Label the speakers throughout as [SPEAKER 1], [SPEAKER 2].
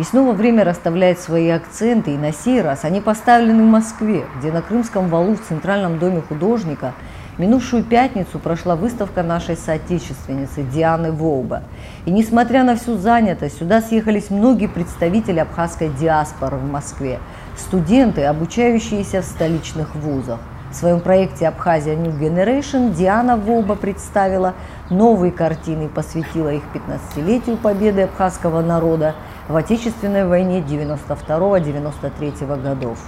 [SPEAKER 1] И снова время расставляет свои акценты, и на сей раз они поставлены в Москве, где на Крымском валу в Центральном доме художника минувшую пятницу прошла выставка нашей соотечественницы Дианы Воуба. И несмотря на всю занятость, сюда съехались многие представители абхазской диаспоры в Москве, студенты, обучающиеся в столичных вузах. В своем проекте «Абхазия New Generation» Диана Воуба представила новые картины и посвятила их 15-летию победы абхазского народа в Отечественной войне 92-93 годов.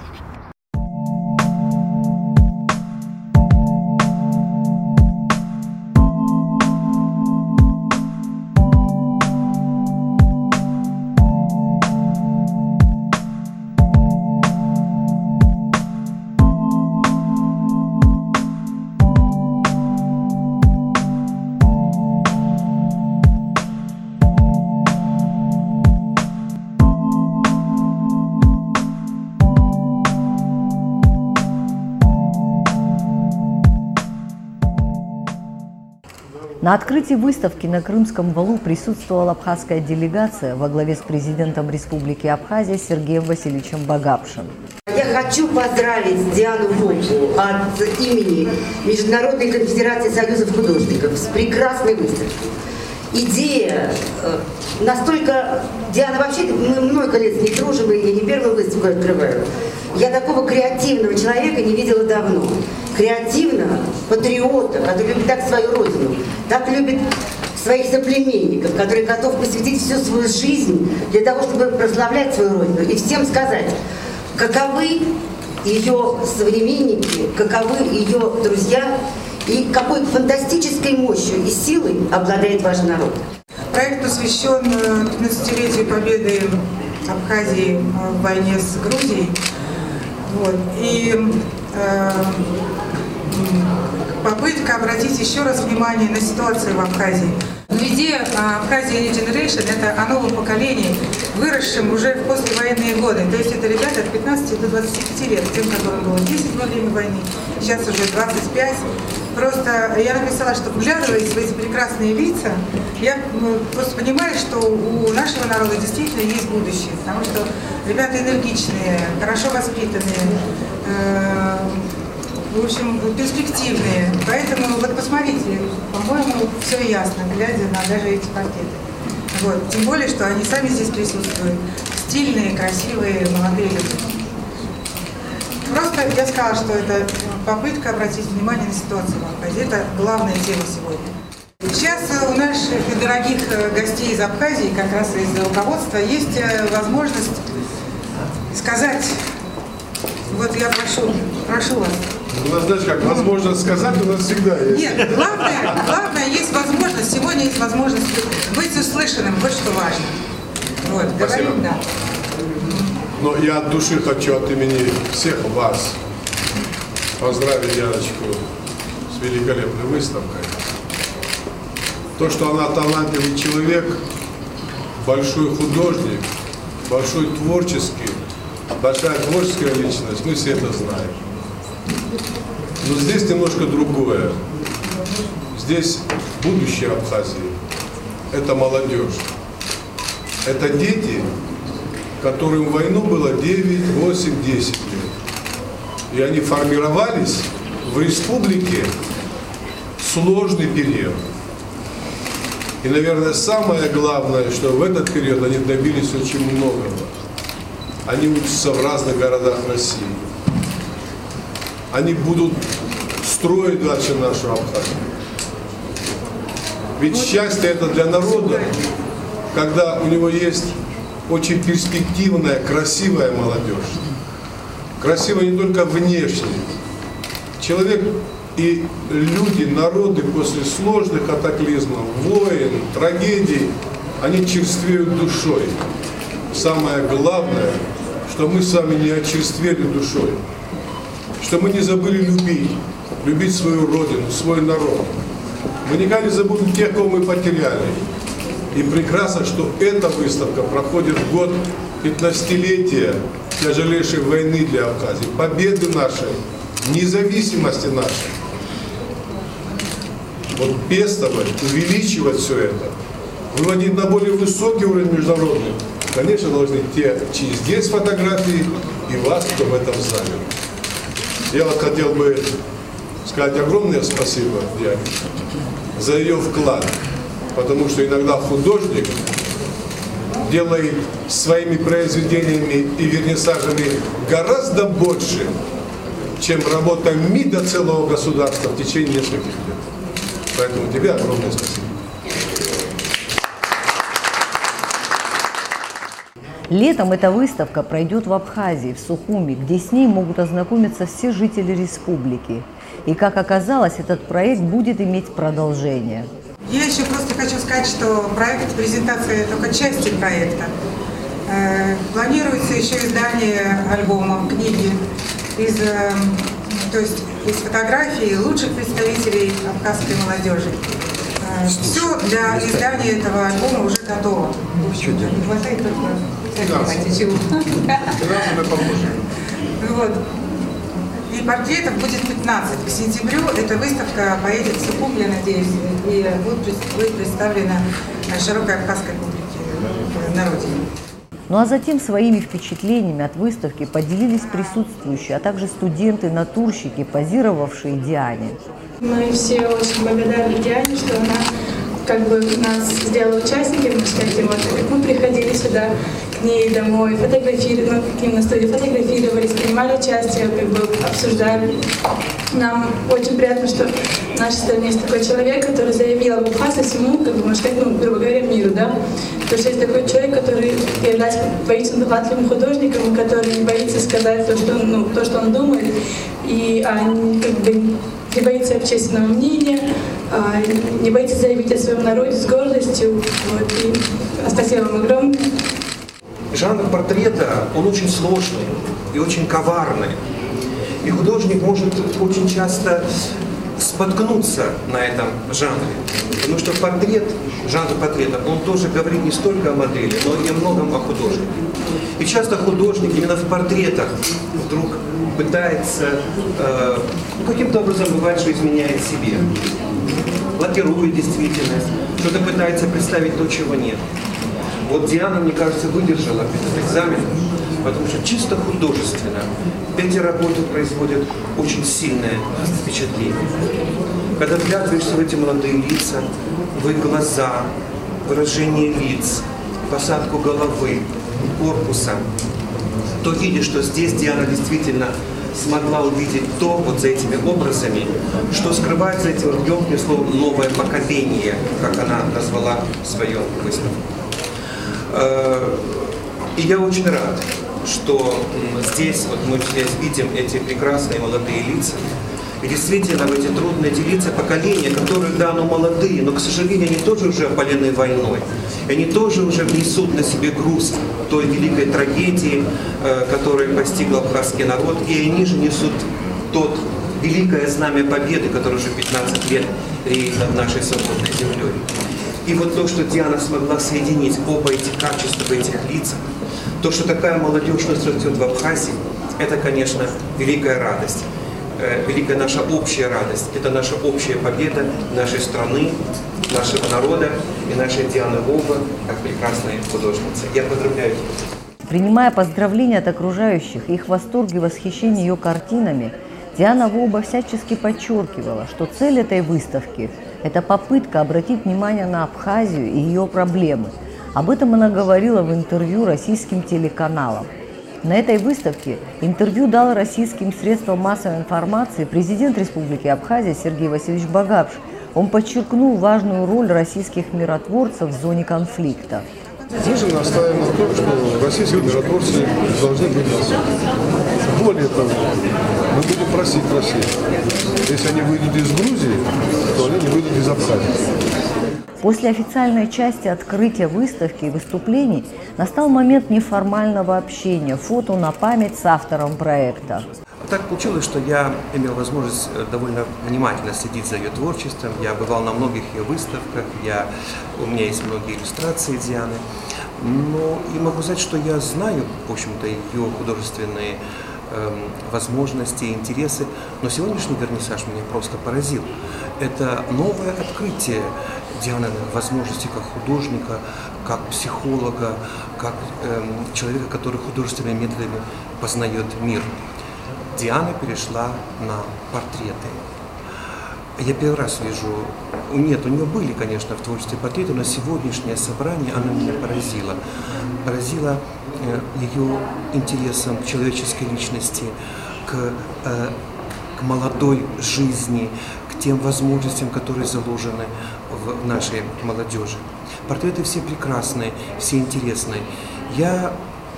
[SPEAKER 1] На открытии выставки на Крымском валу присутствовала абхазская делегация во главе с президентом Республики Абхазия Сергеем Васильевичем Багапшин.
[SPEAKER 2] Я хочу поздравить Диану Воубу от имени Международной конфедерации союзов художников с прекрасной выставкой. Идея настолько... Диана, вообще, мы много лет с ней дружим, и я не первую выставку открываю. Я такого креативного человека не видела давно. Креативного патриота, который любит так свою родину, так любит своих соплеменников, который готов посвятить всю свою жизнь для того, чтобы прославлять свою родину и всем сказать, каковы ее современники, каковы ее друзья и какой фантастической мощью и силой обладает ваш народ.
[SPEAKER 3] Проект посвящен 15-летию победы Абхазии в войне с Грузией. Вот. И попытка обратить еще раз внимание на ситуацию в Абхазии. Но идея Абхазия New Generation – это о новом поколении, выросшем уже в послевоенные годы. То есть это ребята от 15 до 25 лет, тем, которым было 10 во время войны, сейчас уже 25. Просто я написала, что, вглядываясь в эти прекрасные лица, я просто понимаю, что у нашего народа действительно есть будущее, потому что ребята энергичные, хорошо воспитанные, в общем, перспективные. Поэтому вот посмотрите, по-моему, все ясно, глядя на даже эти портреты. Вот. Тем более, что они сами здесь присутствуют. Стильные, красивые, молодые люди. Просто я сказала, что это попытка обратить внимание на ситуацию в Абхазии. Это главная тема сегодня. Сейчас у наших дорогих гостей из Абхазии, как раз из руководства, есть возможность сказать, вот я прошу вас.
[SPEAKER 4] У нас, знаешь, как возможность сказать, у нас всегда есть.
[SPEAKER 3] Нет, главное есть возможность, сегодня есть возможность быть услышанным, вот что важно. Вот, говорим, да.
[SPEAKER 4] Но я от души хочу от имени всех вас поздравить Яночку с великолепной выставкой. То, что она талантливый человек, большой художник, большая творческая личность, мы все это знаем. Но здесь немножко другое. Здесь будущее Абхазии. Это молодежь. Это дети, которым в войну было 9, 8, 10 лет. И они формировались в республике в сложный период. И, наверное, самое главное, что в этот период они добились очень многого. Они учатся в разных городах России. Они будут строить дальше нашу Абхазию. Ведь счастье это для народа, когда у него есть очень перспективная, красивая молодежь. Красивая не только внешне. Человек и люди, народы после сложных катаклизмов, войн, трагедий, они черствеют душой. Самое главное, что мы с вами не очерствели душой. Что мы не забыли любить свою родину, свой народ. Мы никогда не забудем тех, кого мы потеряли. И прекрасно, что эта выставка проходит в год 15-летия тяжелейшей войны для Абхазии, победы нашей, независимости нашей. Вот пестовать, увеличивать все это, выводить на более высокий уровень международный, конечно, должны те, чьи здесь фотографии, и вас, кто в этом зале. Я вот хотел бы сказать огромное спасибо Диане за ее вклад, потому что иногда художник делает своими произведениями и вернисажами гораздо больше, чем работа МИДа целого государства в течение нескольких лет. Поэтому тебе огромное спасибо.
[SPEAKER 1] Летом эта выставка пройдет в Абхазии, в Сухуми, где с ней могут ознакомиться все жители республики. И, как оказалось, этот проект будет иметь продолжение.
[SPEAKER 3] Я еще просто хочу сказать, что проект презентация только части проекта. Планируется еще издание альбома, книги из фотографий лучших представителей абхазской молодежи. Все для издания этого альбома уже готово. Не хватает только чего. Вот. И портретов будет 15. К сентябрю эта выставка поедет в Сухум, я надеюсь, и будет представлена широкой абхазской публике на родине.
[SPEAKER 1] Ну а затем своими впечатлениями от выставки поделились присутствующие, а также студенты-натурщики, позировавшие Диане.
[SPEAKER 5] Мы все очень благодарны Диане, что она нас сделала участниками, вот, как мы приходили сюда к ней домой, фотографировали, к ним на студии фотографировались, принимали участие, обсуждали. Нам очень приятно, что в нашей стране есть такой человек, который заявил об Абхазии всему, можно сказать, грубо говоря, миру, да? Потому что есть такой человек, который является воистину талантливым художником, который не боится сказать то, что он думает, и не боится общественного мнения, не боится заявить о своем народе с гордостью. Вот, и спасибо вам огромное.
[SPEAKER 6] Жанр портрета, он очень сложный и очень коварный. И художник может очень часто споткнуться на этом жанре. Потому что жанр портрета, он тоже говорит не столько о модели, но и о многом о художнике. И часто художник именно в портретах вдруг пытается, каким-то образом бывает, что изменяет себе. Лакирует действительность, что-то пытается представить то, чего нет. Вот Диана, мне кажется, выдержала этот экзамен, потому что чисто художественно эти работы производят очень сильное впечатление. Когда вглядываешься в эти молодые лица, в их глаза, выражение лиц, посадку головы, корпуса, то видишь, что здесь Диана действительно смогла увидеть то, вот за этими образами, что скрывается этим емким словом «новое поколение», как она назвала свою выставку. И я очень рад, что здесь вот мы здесь видим эти прекрасные молодые лица. И действительно, в эти трудные лица поколения, которые, да, молодые, но, к сожалению, они тоже уже опалены войной. И они тоже уже внесут на себе груз той великой трагедии, которая постигла абхазский народ. И они же несут тот великое знамя победы, которое уже 15 лет реет над нашей свободной землей. И вот то, что Диана смогла соединить оба эти качества в этих лицах, то, что такая молодежь растет в Абхазии, это, конечно, великая радость. Великая наша общая радость. Это наша общая победа нашей страны, нашего народа и нашей Дианы Воба, как прекрасной художницы. Я поздравляю.
[SPEAKER 1] Принимая поздравления от окружающих, их восторг и восхищение ее картинами, Диана Воба всячески подчеркивала, что цель этой выставки – это попытка обратить внимание на Абхазию и ее проблемы. Об этом она говорила в интервью российским телеканалам. На этой выставке интервью дал российским средствам массовой информации президент Республики Абхазия Сергей Васильевич Багапш. Он подчеркнул важную роль российских миротворцев в зоне конфликта.
[SPEAKER 4] Мы же настаиваем на том, что российские миротворцы должны быть нас. Более того, мы будем просить Россию, если они выйдут из Грузии, то они не выйдут из Абхазии.
[SPEAKER 1] После официальной части открытия выставки и выступлений настал момент неформального общения, фото на память с автором проекта.
[SPEAKER 6] Так получилось, что я имел возможность довольно внимательно следить за ее творчеством. Я бывал на многих ее выставках, у меня есть многие иллюстрации Дианы. Но и могу сказать, что я знаю, в общем-то, ее художественные возможности, интересы. Но сегодняшний вернисаж меня просто поразил. Это новое открытие Дианы возможностей как художника, как психолога, как человека, который художественными методами познает мир. Диана перешла на портреты. Я первый раз вижу, нет, у нее были, конечно, в творчестве портреты, но сегодняшнее собрание, оно меня поразило. Поразило ее интересом к человеческой личности, к молодой жизни, к тем возможностям, которые заложены в нашей молодежи. Портреты все прекрасные, все интересные. Я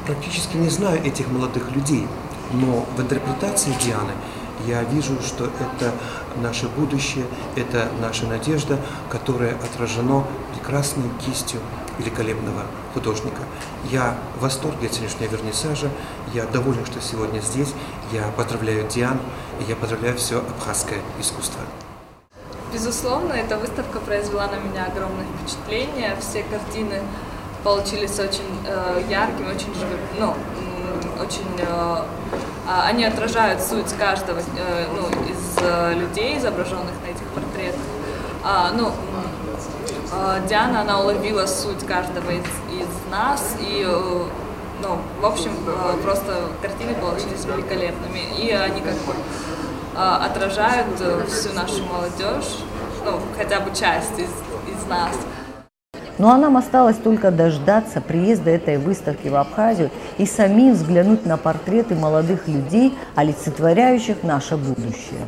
[SPEAKER 6] практически не знаю этих молодых людей, но в интерпретации Дианы я вижу, что это наше будущее, это наша надежда, которая отражена прекрасной кистью великолепного художника. Я в восторге от сегодняшнего вернисажа, я доволен, что сегодня здесь. Я поздравляю Диану, и я поздравляю все абхазское искусство.
[SPEAKER 7] Безусловно, эта выставка произвела на меня огромное впечатление. Все картины получились очень яркими, очень живыми, они отражают суть каждого из людей, изображенных на этих портретах. Диана, она уловила суть каждого из нас, и, в общем, просто картины получились великолепными, и они как бы отражают всю нашу молодежь, хотя бы часть из нас.
[SPEAKER 1] Ну а нам осталось только дождаться приезда этой выставки в Абхазию и самим взглянуть на портреты молодых людей, олицетворяющих наше будущее.